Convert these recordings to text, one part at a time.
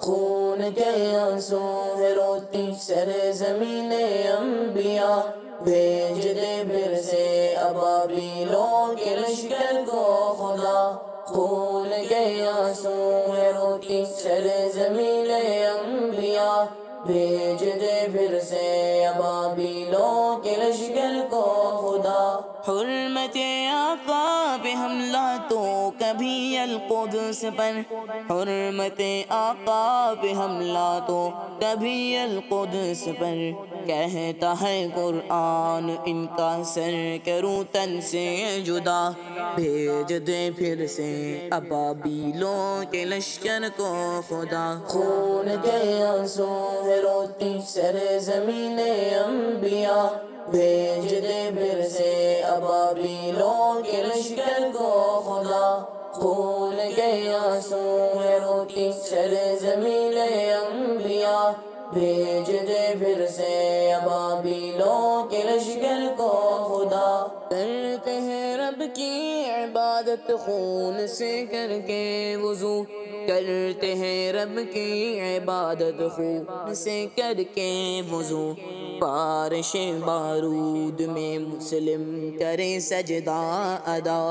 خون کے آنسو ہے روتی سرزمین انبیاء، بھیج دے پھر سے ابابیلوں کے لشکر کو خدا۔ خون کے آنسو ہے روتی سرزمین انبیاء، بھیج دے پھر سے ابابیلوں کے لشکر کو خدا۔ حرمت آقا پہ حملہ تو کبھی القدس پر، حرمت آقا پہ حملہ تو کبھی القدس پر، کہتا ہے قرآن ان کا سر کروں تن سے جدا، بھیج دے پھر سے ابابیلوں کے لشکر کو خدا۔ خون کے آنسو ہے روتی سرزمین انبیاء، بھیج دے پھر سے ابابیلوں کے لشکر کو خدا۔ خون کے آنسو ہے روتی سرزمین انبیاء، بھیج دے پھر سے ابابیلوں کے لشکر کو خدا۔ کرتے ہیں رب کی عبادت خون سے کر کے وضو، کرتے ہیں رب کی عبادت خون سے کر کے وضو، بارش بارود میں مسلم کرے سجدہ ادا،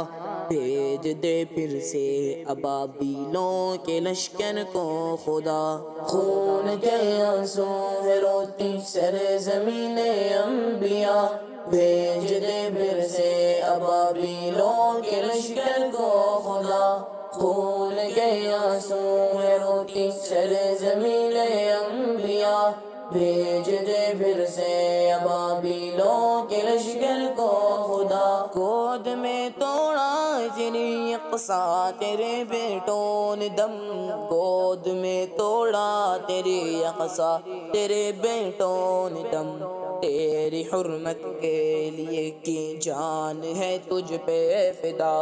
بھیج دے پھر سے ابابیلوں کے لشکر کو خدا۔ خون کے آنسو ہے روتی سرزمین انبیاء، بھیج دے پھر سے ابابیلوں کے لشکر کو خدا۔ خون کے آنسو ہے روتی سرزمین انبیاء، بھیج دے پھر سے ابابیلوں کے لشکر کو خدا۔ گود میں توڑا تیری اقصیٰ تیرے بیٹوں نے دم، گود میں توڑا تیری اقصیٰ تیرے بیٹوں نے دم، تیری حرمت کے لیے کی جان ہے تجھ پہ فدا،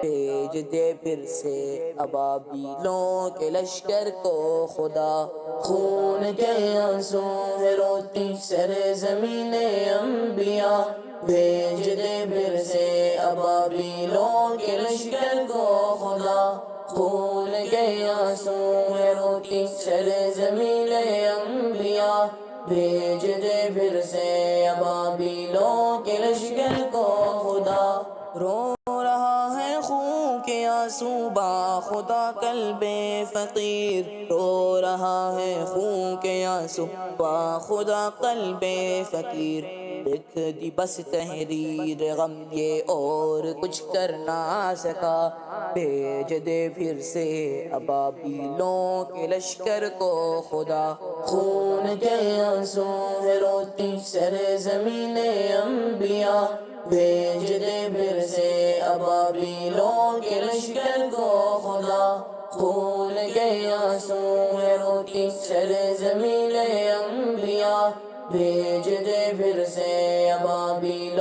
بھیج دے پھر سے ابابیلوں کے لشکر کو خدا۔ خون کے آنسو ہے روتی سرزمین انبیاء، بھیج دے پھر سے ابابیلوں کے لشکر کو خدا۔ خون کے آنسو ہے روتی سرزمین انبیاء، بھیج دے پھر سے ابابیلوں کے لشکر کو خدا۔ رو رہا ہے خون کے آنسو با خدا قلب فقیر، رو رہا ہے خون کے آنسو با خدا قلب فقیر، لکھ دی بس تحریر غم یہ اور کچھ کر نہ سکا، بھیج دے پھر سے ابابیلوں کے لشکر کو خدا۔ خون کے آنسو ہے روتی سرزمین انبیاء، بھیج دے پھر سے ابابیلوں کے لشکر کو خدا۔ خون کے آنسو ہے روتی سرزمین انبیاء، بھیج دے پھر سے ابابیلوں